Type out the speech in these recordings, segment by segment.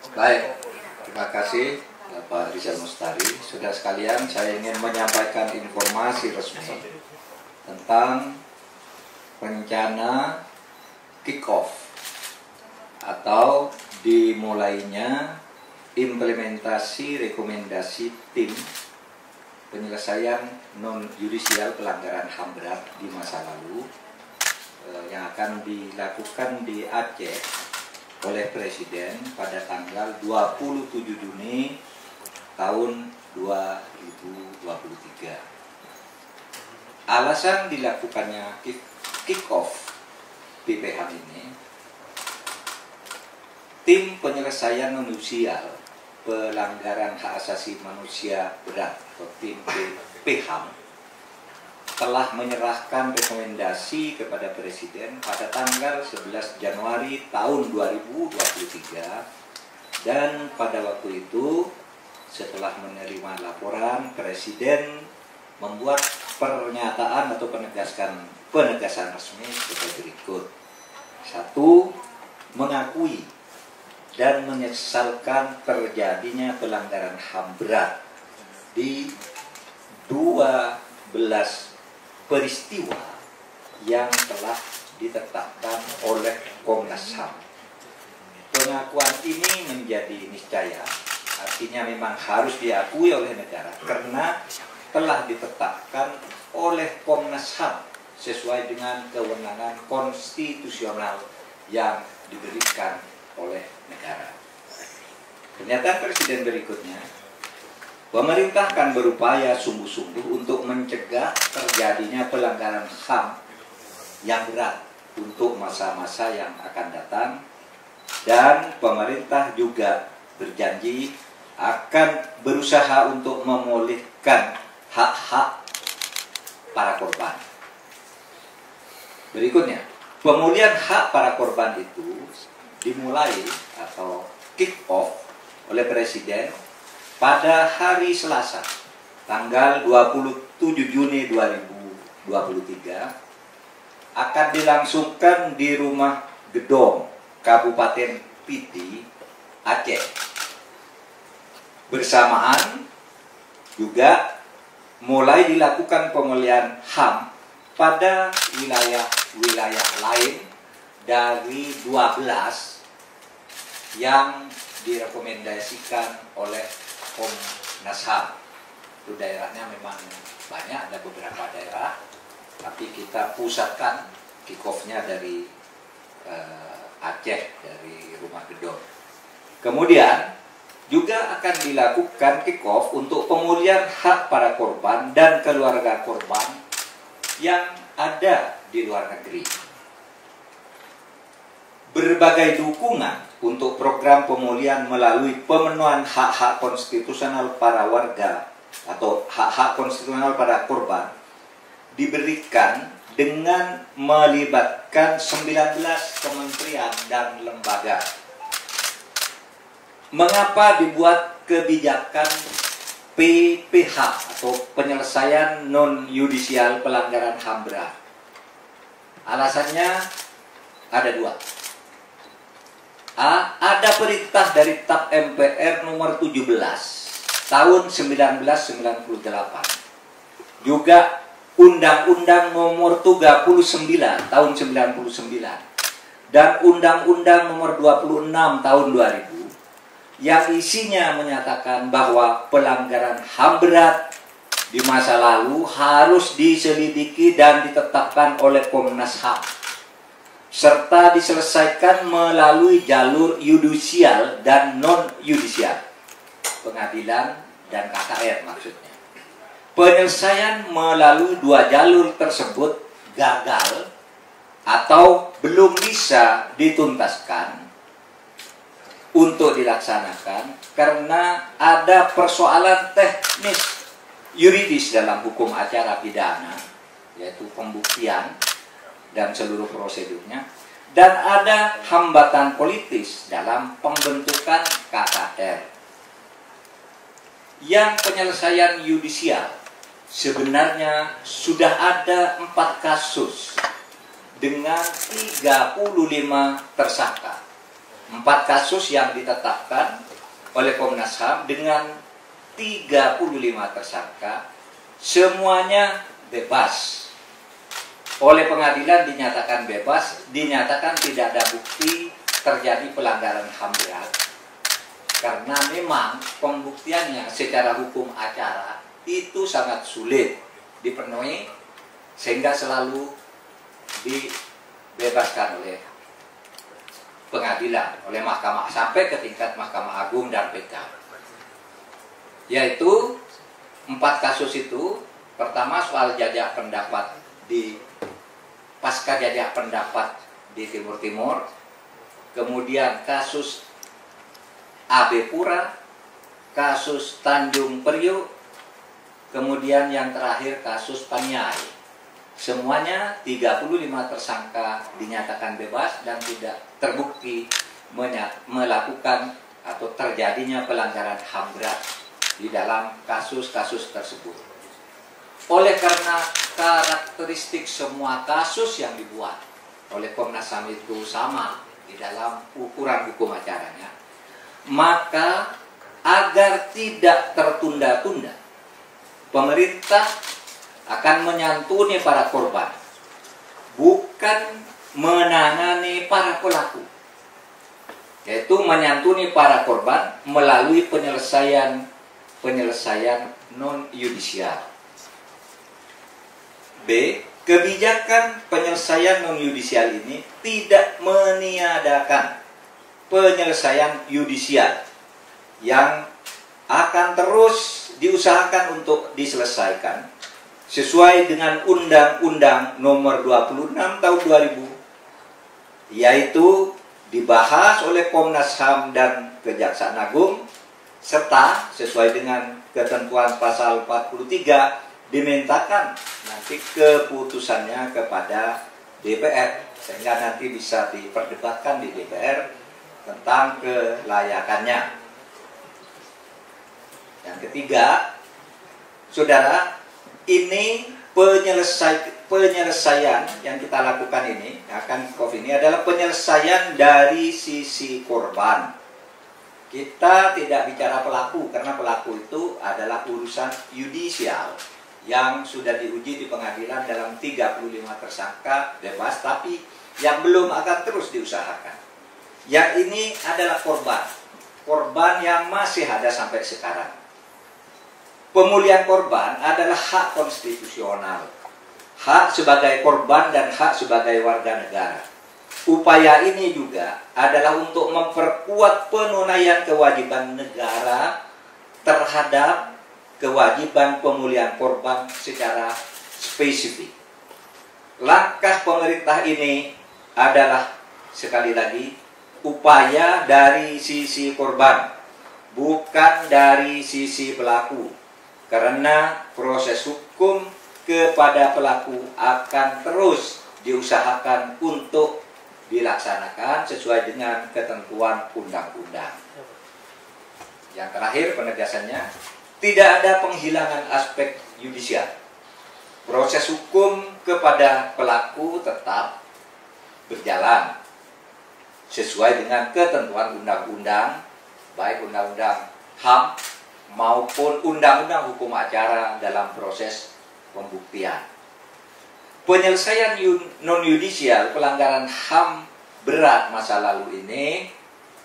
Baik, terima kasih Pak Rizal Mustari. Saudara sekalian, saya ingin menyampaikan informasi resmi tentang rencana kick-off atau dimulainya implementasi rekomendasi tim penyelesaian non-yudisial pelanggaran HAM berat di masa lalu yang akan dilakukan di Aceh oleh Presiden pada tanggal 27 Juni tahun 2023. Alasan dilakukannya kick-off PPHAM ini, tim penyelesaian non-yudisial pelanggaran hak asasi manusia berat atau tim PPHAM telah menyerahkan rekomendasi kepada Presiden pada tanggal 11 Januari tahun 2023, dan pada waktu itu setelah menerima laporan, Presiden membuat pernyataan atau penegasan resmi sebagai berikut. 1. Mengakui dan menyesalkan terjadinya pelanggaran HAM berat di 12 peristiwa yang telah ditetapkan oleh Komnas HAM. Pengakuan ini menjadi niscaya, artinya memang harus diakui oleh negara karena telah ditetapkan oleh Komnas HAM sesuai dengan kewenangan konstitusional yang diberikan oleh negara. Pernyataan Presiden berikutnya, pemerintah akan berupaya sungguh-sungguh untuk mencegah terjadinya pelanggaran HAM yang berat untuk masa-masa yang akan datang, dan pemerintah juga berjanji akan berusaha untuk memulihkan hak-hak para korban. Berikutnya, pemulihan hak para korban itu dimulai atau kick-off oleh Presiden pada hari Selasa, tanggal 27 Juni 2023, akan dilangsungkan di Rumah Gedong, Kabupaten Piti, Aceh. Bersamaan juga mulai dilakukan pemulihan HAM pada wilayah-wilayah lain dari 12 yang direkomendasikan oleh Komnas HAM. Itu daerahnya memang banyak, ada beberapa daerah, tapi kita pusatkan kick-off-nya dari Aceh, dari Rumah Gedong. Kemudian juga akan dilakukan kick-off untuk pemulihan hak para korban dan keluarga korban yang ada di luar negeri. Berbagai dukungan untuk program pemulihan melalui pemenuhan hak-hak konstitusional para warga atau hak-hak konstitusional para korban diberikan dengan melibatkan 19 kementerian dan lembaga. Mengapa dibuat kebijakan PPH atau penyelesaian non-yudisial pelanggaran HAM berat? Alasannya ada dua. Ada perintah dari TAP MPR nomor 17 tahun 1998. Juga Undang-Undang nomor 39 tahun 99 dan Undang-Undang nomor 26 tahun 2000 yang isinya menyatakan bahwa pelanggaran HAM berat di masa lalu harus diselidiki dan ditetapkan oleh Komnas HAM, serta diselesaikan melalui jalur yudisial dan non-yudisial, pengadilan dan KKR maksudnya. Penyelesaian melalui dua jalur tersebut gagal atau belum bisa dituntaskan untuk dilaksanakan karena ada persoalan teknis yuridis dalam hukum acara pidana, yaitu pembuktian dan seluruh prosedurnya, dan ada hambatan politis dalam pembentukan KKR. Yang penyelesaian yudisial sebenarnya sudah ada 4 kasus dengan 35 tersangka, 4 4 kasus yang ditetapkan oleh Komnas HAM dengan 35 tersangka, semuanya bebas. Oleh pengadilan dinyatakan bebas, dinyatakan tidak ada bukti terjadi pelanggaran HAM berat. Karena memang pembuktiannya secara hukum acara itu sangat sulit dipenuhi, sehingga selalu dibebaskan oleh pengadilan, oleh mahkamah, sampai ke tingkat Mahkamah Agung dan PK. Yaitu 4 kasus itu. Pertama soal jajak pendapat di pasca jajak pendapat di Timur Timur, kemudian kasus AB Pura, kasus Tanjung Priok, kemudian yang terakhir kasus Paniai. Semuanya 35 tersangka dinyatakan bebas dan tidak terbukti melakukan atau terjadinya pelanggaran HAM berat di dalam kasus-kasus tersebut. Oleh karena karakteristik semua kasus yang dibuat oleh Komnas HAM itu sama di dalam ukuran hukum acaranya, maka agar tidak tertunda-tunda, pemerintah akan menyantuni para korban, bukan menangani para pelaku, yaitu menyantuni para korban melalui penyelesaian non-yudisial. B. Kebijakan penyelesaian non-yudisial ini tidak meniadakan penyelesaian yudisial yang akan terus diusahakan untuk diselesaikan sesuai dengan Undang-Undang Nomor 26 Tahun 2000, yaitu dibahas oleh Komnas HAM dan Kejaksaan Agung, serta sesuai dengan ketentuan pasal 43 dimintakan nanti keputusannya kepada DPR, sehingga nanti bisa diperdebatkan di DPR tentang kelayakannya. Yang ketiga, saudara, ini penyelesaian yang kita lakukan ini, akan ini adalah penyelesaian dari sisi korban. Kita tidak bicara pelaku, karena pelaku itu adalah urusan yudisial yang sudah diuji di pengadilan dalam 35 tersangka bebas, tapi yang belum akan terus diusahakan. Yang ini adalah korban yang masih ada sampai sekarang. Pemulihan korban adalah hak konstitusional, hak sebagai korban dan hak sebagai warga negara. Upaya ini juga adalah untuk memperkuat penunaian kewajiban negara terhadap kewajiban pemulihan korban secara spesifik. Langkah pemerintah ini adalah, sekali lagi, upaya dari sisi korban, bukan dari sisi pelaku. Karena proses hukum kepada pelaku akan terus diusahakan untuk dilaksanakan sesuai dengan ketentuan undang-undang. Yang terakhir, penegasannya, tidak ada penghilangan aspek yudisial. Proses hukum kepada pelaku tetap berjalan sesuai dengan ketentuan undang-undang, baik undang-undang HAM maupun undang-undang hukum acara dalam proses pembuktian. Penyelesaian non-yudisial pelanggaran HAM berat masa lalu ini,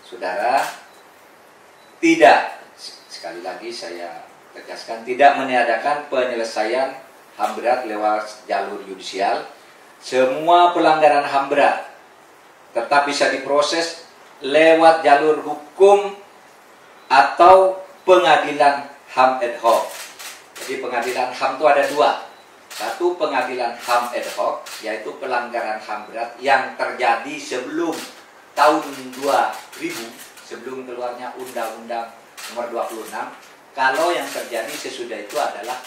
saudara, tidak, sekali lagi saya tegaskan, tidak meniadakan penyelesaian HAM berat lewat jalur yudisial. Semua pelanggaran HAM berat tetap bisa diproses lewat jalur hukum atau pengadilan HAM ad hoc. Jadi pengadilan HAM itu ada dua. Satu, pengadilan HAM ad hoc, yaitu pelanggaran HAM berat yang terjadi sebelum tahun 2000, sebelum keluarnya Undang-Undang Nomor 26. Kalau yang terjadi sesudah itu adalah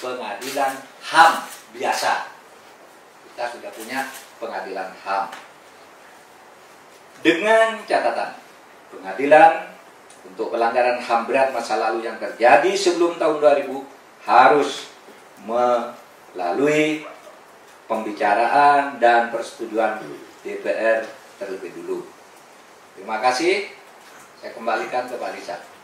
pengadilan HAM biasa. Kita sudah punya pengadilan HAM. Dengan catatan, pengadilan untuk pelanggaran HAM berat masa lalu yang terjadi sebelum tahun 2000 harus melalui pembicaraan dan persetujuan DPR terlebih dulu. Terima kasih. Saya kembalikan ke Pak Lisa.